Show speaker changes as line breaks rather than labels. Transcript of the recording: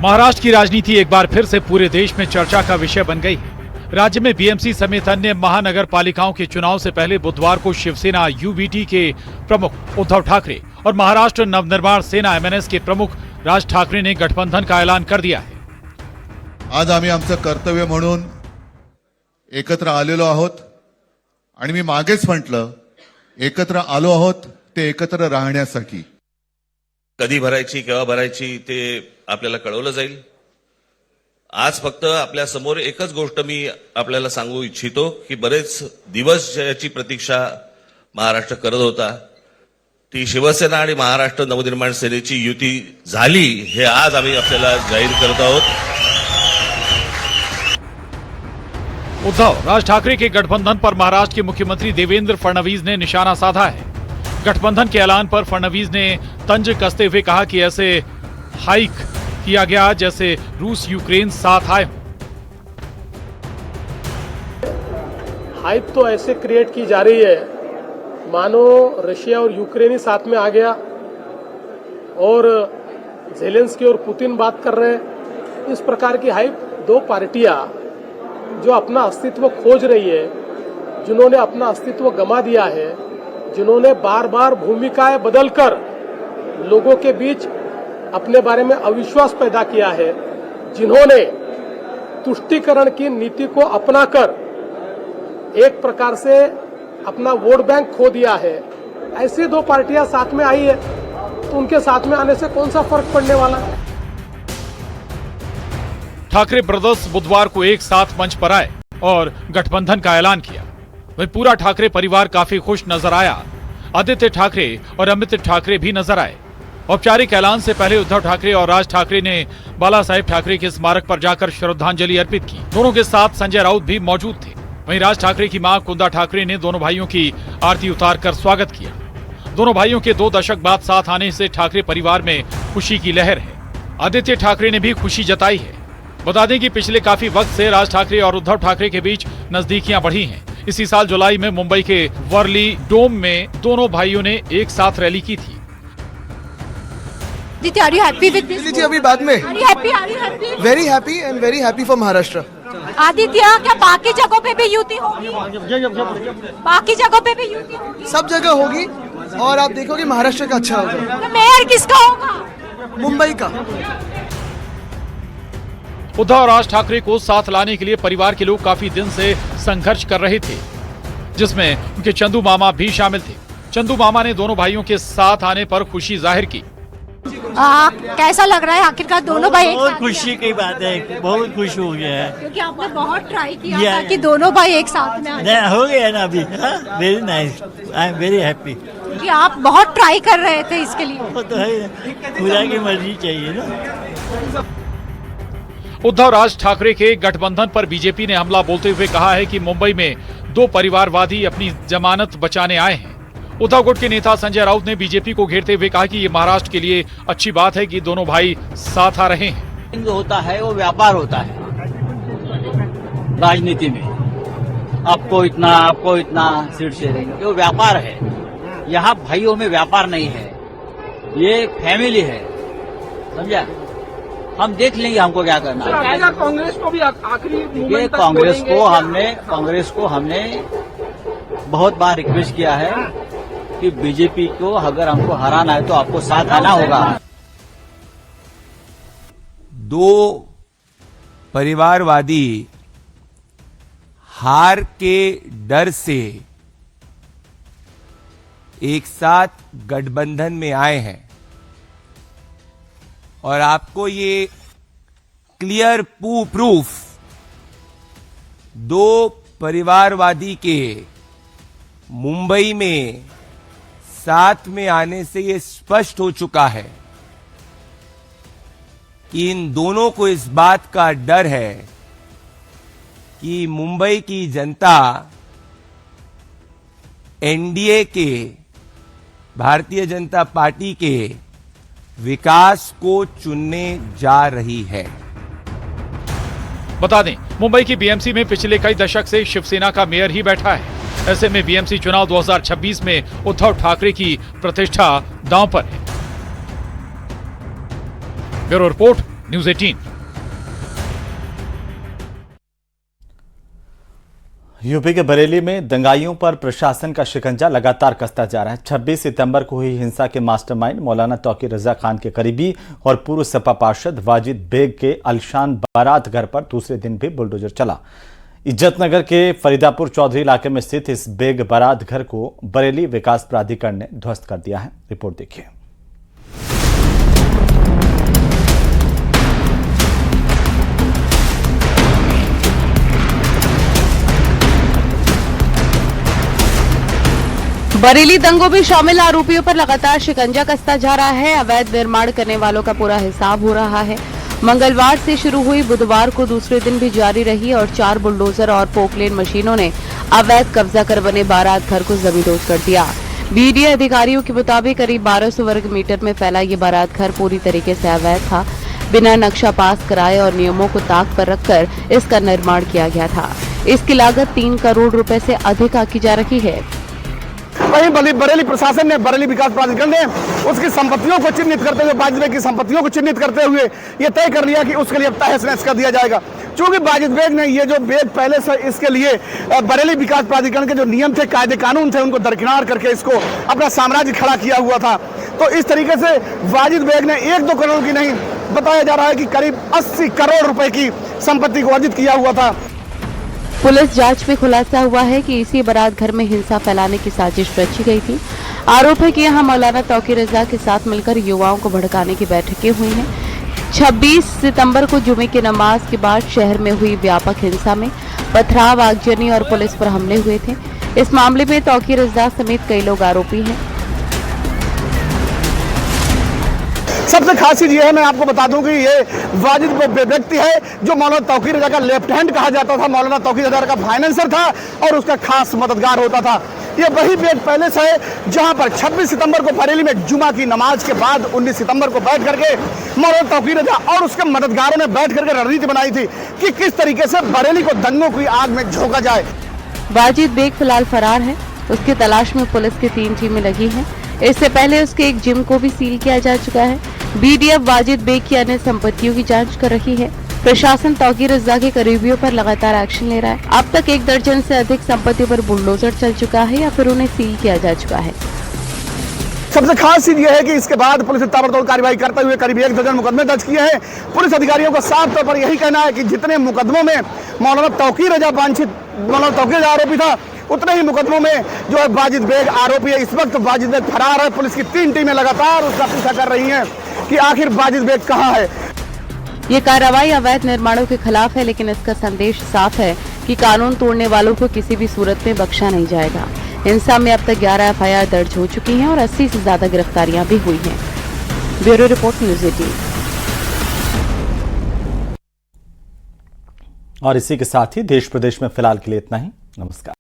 महाराष्ट्र की राजनीति एक बार फिर से पूरे देश में चर्चा का विषय बन गई है। राज्य में बीएमसी समेत अन्य महानगर पालिकाओं के चुनाव से पहले बुधवार को शिवसेना यूबीटी के प्रमुख उद्धव ठाकरे और महाराष्ट्र नवनिर्माण सेना एमएनएस के प्रमुख राज ठाकरे ने गठबंधन का ऐलान कर दिया है।
आज आम्ही आमचं कर्तव्य म्हणून एकत्र आलेलो आहोत आणि मी मागेच म्हटलं एकत्र आलो आहोत ते एकत्र राहण्यासाठी।
कधी भरायची केव्हा भरायची ते आपल्याला कळवलं जाईल। आज फक्त आपल्या समोर एकच गोष्ट मी आपल्याला सांगू इच्छितो की बरेच दिवस ज्याची प्रतीक्षा महाराष्ट्र करत होता ती शिवसेना आणि महाराष्ट्र नवनिर्माण सेनेची युती झाली हे आज आम्ही आपल्याला जाहीर करत आहोत।
उद्धव राज ठाकरे के गठबंधन पर महाराष्ट्र के मुख्यमंत्री देवेंद्र फडणवीस ने निशाना साधा है। गठबंधन के ऐलान पर फडणवीस ने तंज कसते हुए कहा कि ऐसे हाइक किया गया जैसे रूस यूक्रेन साथ आए हों।
हाइप तो ऐसे क्रिएट की जा रही है मानो रशिया और यूक्रेन ही साथ में आ गया और जेलेंस्की और पुतिन बात कर रहे हैं। इस प्रकार की हाइप दो पार्टियां जो अपना अस्तित्व खोज रही है, जिन्होंने अपना अस्तित्व गंवा दिया है, जिन्होंने बार बार भूमिकाएं बदलकर लोगों के बीच अपने बारे में अविश्वास पैदा किया है, जिन्होंने तुष्टीकरण की नीति को अपनाकर एक प्रकार से अपना वोट बैंक खो दिया है, ऐसी दो पार्टियां साथ में आई है तो उनके साथ में आने से कौन सा फर्क पड़ने वाला है।
ठाकरे ब्रदर्स बुधवार को एक साथ मंच पर आए और गठबंधन का ऐलान किया। वहीं पूरा ठाकरे परिवार काफी खुश नजर आया। आदित्य ठाकरे और अमित ठाकरे भी नजर आए। औपचारिक ऐलान से पहले उद्धव ठाकरे और राज ठाकरे ने बाला साहेब ठाकरे के स्मारक पर जाकर श्रद्धांजलि अर्पित की। दोनों के साथ संजय राउत भी मौजूद थे। वहीं राज ठाकरे की मां कुंदा ठाकरे ने दोनों भाइयों की आरती उतारकर स्वागत किया। दोनों भाइयों के 2 दशक बाद साथ आने से ठाकरे परिवार में खुशी की लहर है। आदित्य ठाकरे ने भी खुशी जताई है। बता दें कि पिछले काफी वक्त से राज ठाकरे और उद्धव ठाकरे के बीच नजदीकियां बढ़ी हैं। इसी साल जुलाई में मुंबई के वर्ली डोम में दोनों भाइयों ने एक साथ रैली की थी।
Aditya, are you happy with this?
जी अभी बाद में।
Are you happy? Are you happy?
Very happy and very happy for Maharashtra.
Aditya, क्या बाकी जगहों पे भी युति होगी? बाकी जगहों पे भी युति होगी?
सब जगह होगी और आप देखोगे महाराष्ट्र का अच्छा होगा।
तो मेयर किसका होगा?
मुंबई का।
उद्धव और राज ठाकरे को साथ लाने के लिए परिवार के लोग काफी दिन से संघर्ष कर रहे थे, जिसमें उनके चंदू मामा भी शामिल थे। चंदू मामा ने दोनों भाइयों के साथ आने पर खुशी जाहिर की।
कैसा लग रहा है आखिरकार दोनों भाई?
बहुत खुशी की बात है, बहुत खुश हो गया है
क्योंकि आपने बहुत ट्राई किया था कि दोनों भाई एक साथ में आ जाएं।
हो गया ना अभी। Very nice, I am very happy.
क्योंकि आप बहुत ट्राई कर रहे थे इसके लिए।
वो तो है, खुदा की मर्जी चाहिए ना।
उद्धव राज ठाकरे के गठबंधन पर बीजेपी ने हमला बोलते हुए कहा है कि मुंबई में 2 परिवारवादी अपनी जमानत बचाने आए हैं। उद्धव गुट के नेता संजय राउत ने बीजेपी को घेरते हुए कहा कि ये महाराष्ट्र के लिए अच्छी बात है कि दोनों भाई साथ आ रहे हैं।
जो होता है वो व्यापार होता है राजनीति में। आपको इतना सीट शेयरिंग, वो व्यापार है। यहाँ भाइयों में व्यापार नहीं है, ये फैमिली है, समझा। हम देख लेंगे हमको क्या करना है।
कांग्रेस को भी आखिरी
ये कांग्रेस को हमने बहुत बार रिक्वेस्ट किया है कि बीजेपी को अगर हमको हराना है तो आपको साथ आना होगा।
2 परिवारवादी हार के डर से एक साथ गठबंधन में आए हैं और आपको ये क्लियर प्रूफ 2 परिवारवादी के मुंबई में साथ में आने से ये स्पष्ट हो चुका है कि इन दोनों को इस बात का डर है कि मुंबई की जनता एनडीए के, भारतीय जनता पार्टी के विकास को चुनने जा रही है।
बता दें, मुंबई की बीएमसी में पिछले कई दशक से शिवसेना का मेयर ही बैठा है। ऐसे में बीएमसी चुनाव 2026 में उद्धव ठाकरे की प्रतिष्ठा दांव पर है। Bureau report, news 18।
यूपी के बरेली में दंगाइयों पर प्रशासन का शिकंजा लगातार कसता जा रहा है। 26 सितंबर को हुई हिंसा के मास्टरमाइंड मौलाना तौकीर रजा खान के करीबी और पूर्व सपा पार्षद वाजिद बेग के अलिशान बारात घर पर दूसरे दिन भी बुलडोजर चला। इज्जतनगर के फरीदापुर चौधरी इलाके में स्थित इस बेग बारात घर को बरेली विकास प्राधिकरण ने ध्वस्त कर दिया है। रिपोर्ट देखिए।
बरेली दंगों में शामिल आरोपियों पर लगातार शिकंजा कसता जा रहा है। अवैध निर्माण करने वालों का पूरा हिसाब हो रहा है। मंगलवार से शुरू हुई बुधवार को दूसरे दिन भी जारी रही और 4 बुलडोजर और पोकलेन मशीनों ने अवैध कब्जा कर बने बारात घर को जमींदोज कर दिया। बीडीए अधिकारियों के मुताबिक करीब 1200 वर्ग मीटर में फैला ये बारात घर पूरी तरीके से अवैध था। बिना नक्शा पास कराए और नियमों को ताक पर रखकर इसका निर्माण किया गया था। इसकी लागत 3 करोड़ रुपए से अधिक आंकी जा रही है।
वहीं बरेली प्रशासन ने, बरेली विकास प्राधिकरण ने उसकी संपत्तियों को चिन्हित करते हुए, वाजिद बेग की संपत्तियों को चिन्हित करते हुए ये तय कर लिया कि उसके लिए तहस नहस कर दिया जाएगा। चूंकि वाजिद बेग ने ये जो बेग पहले से इसके लिए बरेली विकास प्राधिकरण के जो नियम थे, कायदे कानून थे, उनको दरकिनार करके इसको अपना साम्राज्य खड़ा किया हुआ था। तो इस तरीके से वाजिद बेग ने 1-2 करोड़ की नहीं, बताया जा रहा है कि करीब 80 करोड़ रुपए की संपत्ति को अर्जित किया हुआ था।
पुलिस जांच में खुलासा हुआ है कि इसी बारात घर में हिंसा फैलाने की साजिश रची गई थी। आरोप है कि यहां मौलाना तौकीर रजा के साथ मिलकर युवाओं को भड़काने की बैठकें हुई हैं। 26 सितंबर को जुमे की नमाज के बाद शहर में हुई व्यापक हिंसा में पथराव, आगजनी और पुलिस पर हमले हुए थे। इस मामले में तौकीर रजा समेत कई लोग आरोपी हैं।
सबसे खास चीज ये है, मैं आपको बता दूं कि ये वाजिद व्यक्ति है जो मौलाना तौकीर रजा का लेफ्ट हैंड कहा जाता था। मौलाना तौकीर रजा का फाइनेंसर था और उसका खास मददगार होता था। ये वही बेग पैलेस है जहां पर 26 सितंबर को बरेली में जुमा की नमाज के बाद 19 सितंबर को बैठ करके मौलाना तौकीर रजा और उसके मददगारों ने बैठ करके रणनीति बनाई थी कि किस तरीके से बरेली को दंगों की आग में झोंका जाए।
वाजिद बेग फिलहाल फरार है। उसकी तलाश में पुलिस की 3 टीमें लगी हैं। इससे पहले उसके एक जिम को भी सील किया जा चुका है। बीडीएफ वाजिद बेग की अन्य संपत्तियों की जांच कर रही है। प्रशासन तौकीर रजा के करीबियों पर लगातार एक्शन ले रहा है। अब तक 1 दर्जन से अधिक संपत्ति पर बुलडोजर चल चुका है या फिर उन्हें सील किया जा चुका है।
सबसे खास चीज यह है कि इसके बाद पुलिस ने ताबड़तोड़ कार्रवाई करते हुए करीब 1 दर्जन मुकदमे दर्ज किए हैं। पुलिस अधिकारियों का साफ तौर पर यही कहना है कि जितने मुकदमों में मौलाना तौकीर रजा आरोपी था, उतने ही मुकदमों में जो है वाजिद बेग आरोपी है। इस वक्त वाजिद बेग फरार है। पुलिस की 3 टीमें लगातार उसका पीछा कर रही हैं कि आखिर वाजिद बेग कहां है।
ये कार्रवाई अवैध निर्माणों के खिलाफ है, लेकिन इसका संदेश साफ है कि कानून तोड़ने वालों को किसी भी सूरत में बख्शा नहीं जाएगा। हिंसा में अब तक 11 एफआईआर दर्ज हो चुकी हैं और 80 से ज्यादा गिरफ्तारियां भी हुई हैं। Bureau report, news 18।
और इसी के साथ ही देश प्रदेश में फिलहाल के लिए इतना ही। नमस्कार।